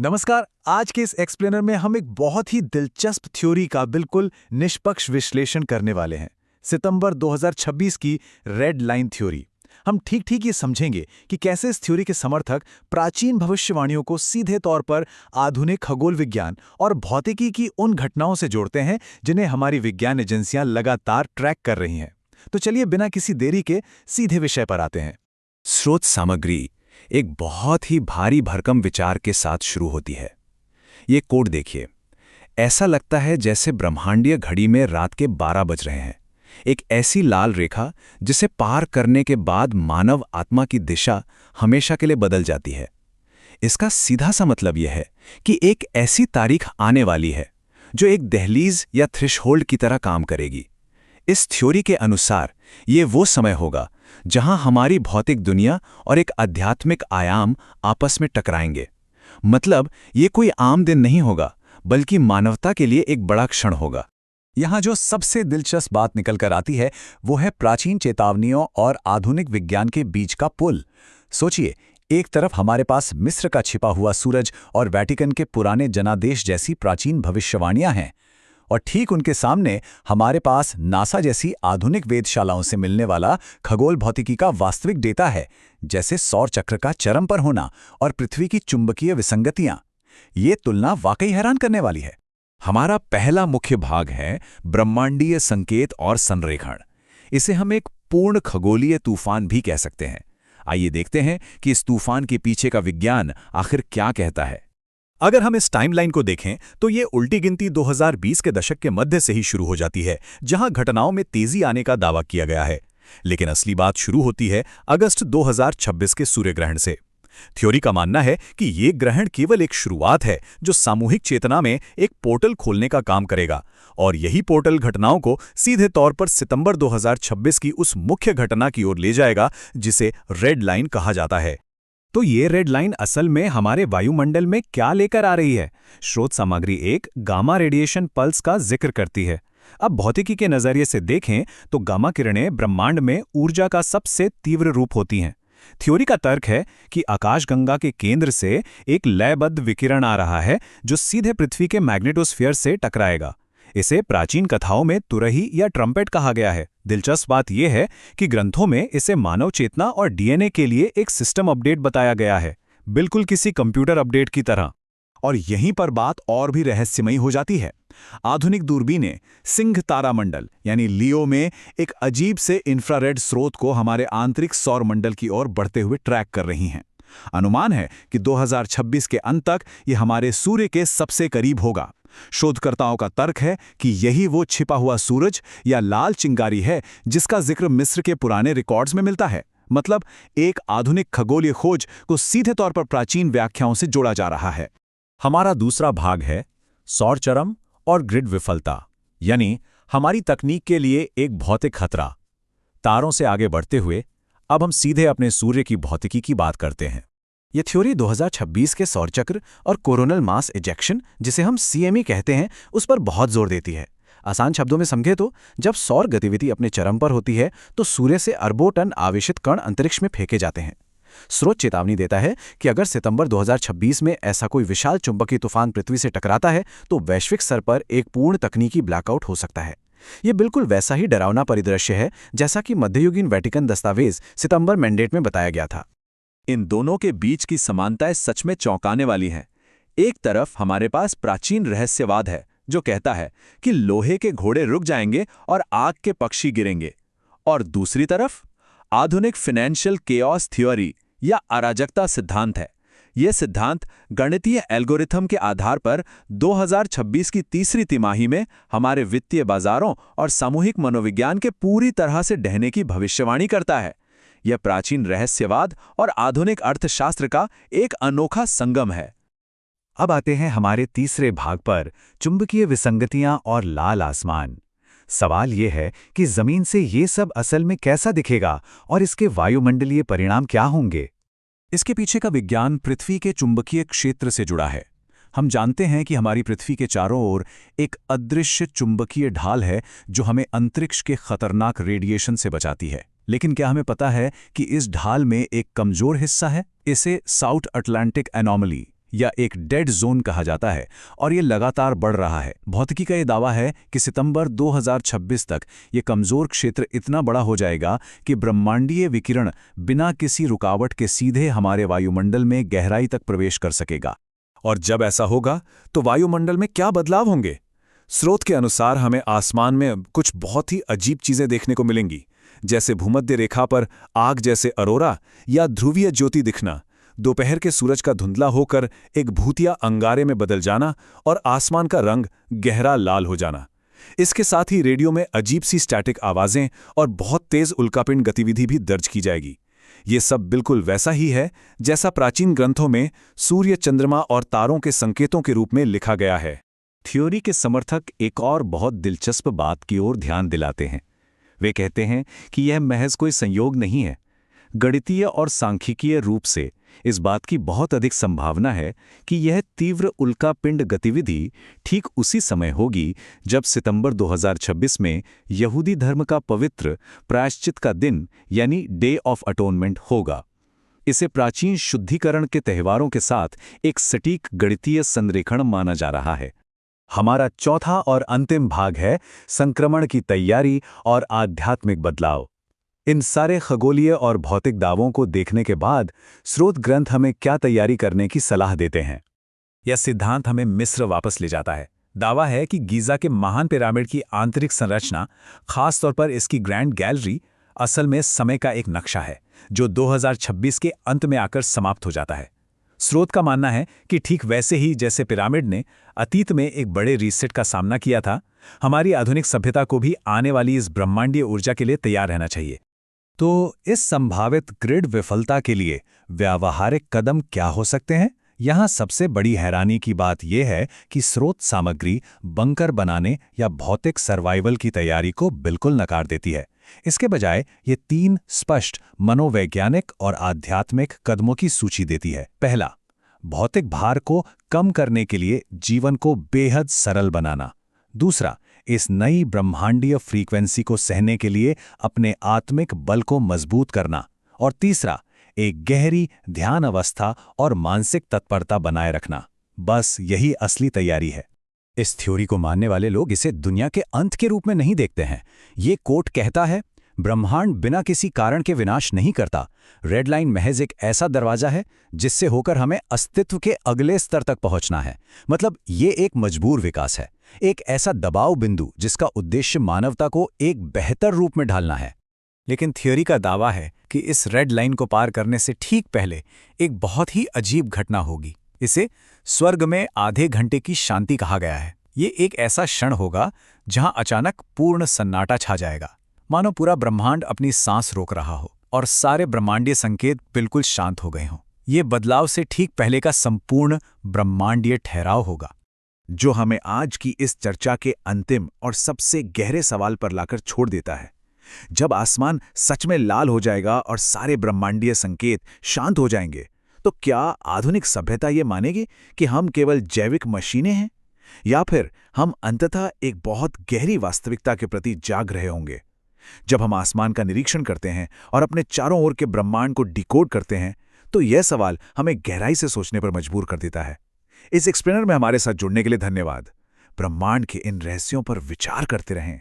नमस्कार। आज के इस एक्सप्लेनर में हम एक बहुत ही दिलचस्प थ्योरी का बिल्कुल निष्पक्ष विश्लेषण करने वाले हैं। सितंबर 2026 की रेड लाइन थ्योरी। हम ठीक-ठीक ये समझेंगे कि कैसे इस थ्योरी के समर्थक प्राचीन भविष्यवाणियों को सीधे तौर पर आधुनिक खगोल विज्ञान और भौतिकी की उन घटनाओं से जोड़ते हैं जिन्हें हमारी विज्ञान एजेंसियां लगातार ट्रैक कर रही हैं। तो चलिए बिना किसी देरी के सीधे विषय पर आते हैं। स्रोत सामग्री एक बहुत ही भारी भरकम विचार के साथ शुरू होती है। ये कोड देखिए। ऐसा लगता है जैसे ब्रह्मांडीय घड़ी में रात के 12 बज रहे हैं। एक ऐसी लाल रेखा जिसे पार करने के बाद मानव आत्मा की दिशा हमेशा के लिए बदल जाती है। इसका सीधा सा मतलब यह है कि एक ऐसी तारीख आने वाली है जो एक दहलीज या थ्रेशहोल्ड की तरह काम करेगी। इस थ्योरी के अनुसार ये वो समय होगा जहां हमारी भौतिक दुनिया और एक आध्यात्मिक आयाम आपस में टकराएंगे। मतलब ये कोई आम दिन नहीं होगा, बल्कि मानवता के लिए एक बड़ा क्षण होगा। यहाँ जो सबसे दिलचस्प बात निकल कर आती है वो है प्राचीन चेतावनियों और आधुनिक विज्ञान के बीच का पुल। सोचिए, एक तरफ हमारे पास मिस्र का छिपा हुआ सूरज और वेटिकन के पुराने जनादेश जैसी प्राचीन भविष्यवाणियां हैं, और ठीक उनके सामने हमारे पास नासा जैसी आधुनिक वेधशालाओं से मिलने वाला खगोल भौतिकी का वास्तविक डेटा है, जैसे सौर चक्र का चरम पर होना और पृथ्वी की चुंबकीय विसंगतियां। ये तुलना वाकई हैरान करने वाली है। हमारा पहला मुख्य भाग है ब्रह्मांडीय संकेत और संरेखण। इसे हम एक पूर्ण खगोलीय तूफान भी कह सकते हैं। आइए देखते हैं कि इस तूफान के पीछे का विज्ञान आखिर क्या कहता है। अगर हम इस टाइमलाइन को देखें तो ये उल्टी गिनती 2020 के दशक के मध्य से ही शुरू हो जाती है, जहां घटनाओं में तेजी आने का दावा किया गया है। लेकिन असली बात शुरू होती है अगस्त 2026 के सूर्य ग्रहण से। थ्योरी का मानना है कि ये ग्रहण केवल एक शुरुआत है जो सामूहिक चेतना में एक पोर्टल खोलने का काम करेगा, और यही पोर्टल घटनाओं को सीधे तौर पर सितंबर 2026 की उस मुख्य घटना की ओर ले जाएगा जिसे रेड लाइन कहा जाता है। तो ये रेड लाइन असल में हमारे वायुमंडल में क्या लेकर आ रही है? स्रोत सामग्री एक गामा रेडिएशन पल्स का जिक्र करती है। अब भौतिकी के नजरिए से देखें तो गामा किरणें ब्रह्मांड में ऊर्जा का सबसे तीव्र रूप होती हैं। थ्योरी का तर्क है कि आकाशगंगा के केंद्र से एक लयबद्ध विकिरण आ रहा है जो सीधे पृथ्वी के मैग्नेटोस्फीयर से टकराएगा। इसे प्राचीन कथाओं में तुरही या ट्रम्पेट कहा गया है। दिलचस्प बात यह है कि ग्रंथों में इसे मानव चेतना और डीएनए के लिए एक सिस्टम अपडेट बताया गया है, बिल्कुल किसी कंप्यूटर अपडेट की तरह। और यहीं पर बात और भी रहस्यमयी हो जाती है। आधुनिक दूरबीनें सिंह तारामंडल यानी लियो में एक अजीब से इंफ्रारेड स्रोत को हमारे आंतरिक सौर मंडल की ओर बढ़ते हुए ट्रैक कर रही हैं। अनुमान है कि 2026 के अंत तक ये हमारे सूर्य के सबसे करीब होगा। शोधकर्ताओं का तर्क है कि यही वो छिपा हुआ सूरज या लाल चिंगारी है जिसका जिक्र मिस्र के पुराने रिकॉर्ड्स में मिलता है। मतलब एक आधुनिक खगोलीय खोज को सीधे तौर पर प्राचीन व्याख्याओं से जोड़ा जा रहा है। हमारा दूसरा भाग है सौर चरम और ग्रिड विफलता, यानी हमारी तकनीक के लिए एक भौतिक खतरा। तारों से आगे बढ़ते हुए अब हम सीधे अपने सूर्य की भौतिकी की बात करते हैं। यह थ्योरी 2026 के सौर चक्र और कोरोनल मास इजेक्शन, जिसे हम सीएमई कहते हैं, उस पर बहुत जोर देती है। आसान शब्दों में समझे तो जब सौर गतिविधि अपने चरम पर होती है तो सूर्य से अरबों टन आवेशित कण अंतरिक्ष में फेंके जाते हैं। स्रोत चेतावनी देता है कि अगर सितंबर 2026 में ऐसा कोई विशाल चुंबकीय तूफान पृथ्वी से टकराता है तो वैश्विक स्तर पर एक पूर्ण तकनीकी ब्लैकआउट हो सकता है। ये बिल्कुल वैसा ही डरावना परिदृश्य है जैसा कि मध्ययुगीन वेटिकन दस्तावेज सितंबर मैंडेट में बताया गया था। इन दोनों के बीच की समानताएं सच में चौंकाने वाली हैं। एक तरफ हमारे पास प्राचीन रहस्यवाद है जो कहता है कि लोहे के घोड़े रुक जाएंगे और आग के पक्षी गिरेंगे, और दूसरी तरफ आधुनिक फाइनेंशियल केओस थ्योरी या अराजकता सिद्धांत है। यह सिद्धांत गणितीय एल्गोरिथम के आधार पर 2026 की तीसरी तिमाही में हमारे वित्तीय बाजारों और सामूहिक मनोविज्ञान के पूरी तरह से ढहने की भविष्यवाणी करता है। यह प्राचीन रहस्यवाद और आधुनिक अर्थशास्त्र का एक अनोखा संगम है। अब आते हैं हमारे तीसरे भाग पर, चुंबकीय विसंगतियां और लाल आसमान। सवाल यह है कि जमीन से ये सब असल में कैसा दिखेगा और इसके वायुमंडलीय परिणाम क्या होंगे। इसके पीछे का विज्ञान पृथ्वी के चुंबकीय क्षेत्र से जुड़ा है। हम जानते हैं कि हमारी पृथ्वी के चारों ओर एक अदृश्य चुंबकीय ढाल है जो हमें अंतरिक्ष के खतरनाक रेडिएशन से बचाती है। लेकिन क्या हमें पता है कि इस ढाल में एक कमजोर हिस्सा है? इसे साउथ अटलांटिक एनोमली या एक डेड जोन कहा जाता है और ये लगातार बढ़ रहा है। भौतिकी का ये दावा है कि सितंबर 2026 तक ये कमजोर क्षेत्र इतना बड़ा हो जाएगा कि ब्रह्मांडीय विकिरण बिना किसी रुकावट के सीधे हमारे वायुमंडल में गहराई तक प्रवेश कर सकेगा। और जब ऐसा होगा तो वायुमंडल में क्या बदलाव होंगे? स्रोत के अनुसार हमें आसमान में कुछ बहुत ही अजीब चीजें देखने को मिलेंगी, जैसे भूमध्य रेखा पर आग जैसे अरोरा या ध्रुवीय ज्योति दिखना, दोपहर के सूरज का धुंधला होकर एक भूतिया अंगारे में बदल जाना और आसमान का रंग गहरा लाल हो जाना। इसके साथ ही रेडियो में अजीब सी स्टैटिक आवाजें और बहुत तेज उल्कापिंड गतिविधि भी दर्ज की जाएगी। ये सब बिल्कुल वैसा ही है जैसा प्राचीन ग्रंथों में सूर्य, चंद्रमा और तारों के संकेतों के रूप में लिखा गया है। थ्योरी के समर्थक एक और बहुत दिलचस्प बात की ओर ध्यान दिलाते हैं। वे कहते हैं कि यह महज कोई संयोग नहीं है। गणितीय और सांख्यिकीय रूप से इस बात की बहुत अधिक संभावना है कि यह तीव्र उल्कापिंड गतिविधि ठीक उसी समय होगी जब सितंबर 2026 में यहूदी धर्म का पवित्र प्रायश्चित का दिन यानी डे ऑफ अटोनमेंट होगा। इसे प्राचीन शुद्धिकरण के त्योहारों के साथ एक सटीक गणितीय संरेखण माना जा रहा है। हमारा चौथा और अंतिम भाग है संक्रमण की तैयारी और आध्यात्मिक बदलाव। इन सारे खगोलीय और भौतिक दावों को देखने के बाद स्रोत ग्रंथ हमें क्या तैयारी करने की सलाह देते हैं? यह सिद्धांत हमें मिस्र वापस ले जाता है। दावा है कि गीज़ा के महान पिरामिड की आंतरिक संरचना, खासतौर पर इसकी ग्रैंड गैलरी, असल में समय का एक नक्शा है जो 2026 के अंत में आकर समाप्त हो जाता है। स्रोत का मानना है कि ठीक वैसे ही जैसे पिरामिड ने अतीत में एक बड़े रीसेट का सामना किया था, हमारी आधुनिक सभ्यता को भी आने वाली इस ब्रह्मांडीय ऊर्जा के लिए तैयार रहना चाहिए। तो इस संभावित ग्रिड विफलता के लिए व्यावहारिक कदम क्या हो सकते हैं? यहाँ सबसे बड़ी हैरानी की बात यह है कि स्रोत सामग्री बंकर बनाने या भौतिक सर्वाइवल की तैयारी को बिल्कुल नकार देती है। इसके बजाय ये 3 स्पष्ट मनोवैज्ञानिक और आध्यात्मिक कदमों की सूची देती है। पहला, भौतिक भार को कम करने के लिए जीवन को बेहद सरल बनाना। दूसरा, इस नई ब्रह्मांडीय फ्रीक्वेंसी को सहने के लिए अपने आत्मिक बल को मजबूत करना। और तीसरा, एक गहरी ध्यान अवस्था और मानसिक तत्परता बनाए रखना। बस यही असली तैयारी है। इस थ्योरी को मानने वाले लोग इसे दुनिया के अंत के रूप में नहीं देखते हैं। ये कोट कहता है, ब्रह्मांड बिना किसी कारण के विनाश नहीं करता। रेड लाइन महज एक ऐसा दरवाजा है जिससे होकर हमें अस्तित्व के अगले स्तर तक पहुंचना है। मतलब ये एक मजबूर विकास है, एक ऐसा दबाव बिंदु जिसका उद्देश्य मानवता को एक बेहतर रूप में ढालना है। लेकिन थ्योरी का दावा है कि इस रेड लाइन को पार करने से ठीक पहले एक बहुत ही अजीब घटना होगी। इसे स्वर्ग में आधे घंटे की शांति कहा गया है। ये एक ऐसा क्षण होगा जहां अचानक पूर्ण सन्नाटा छा जाएगा, मानो पूरा ब्रह्मांड अपनी सांस रोक रहा हो और सारे ब्रह्मांडीय संकेत बिल्कुल शांत हो गए हों। ये बदलाव से ठीक पहले का संपूर्ण ब्रह्मांडीय ठहराव होगा, जो हमें आज की इस चर्चा के अंतिम और सबसे गहरे सवाल पर लाकर छोड़ देता है। जब आसमान सच में लाल हो जाएगा और सारे ब्रह्मांडीय संकेत शांत हो जाएंगे, तो क्या आधुनिक सभ्यता ये मानेगी कि हम केवल जैविक मशीनें हैं, या फिर हम अंततः एक बहुत गहरी वास्तविकता के प्रति जाग रहे होंगे? जब हम आसमान का निरीक्षण करते हैं और अपने चारों ओर के ब्रह्मांड को डिकोड करते हैं, तो यह सवाल हमें गहराई से सोचने पर मजबूर कर देता है। इस एक्सप्लेनर में हमारे साथ जुड़ने के लिए धन्यवाद। ब्रह्मांड के इन रहस्यों पर विचार करते रहें।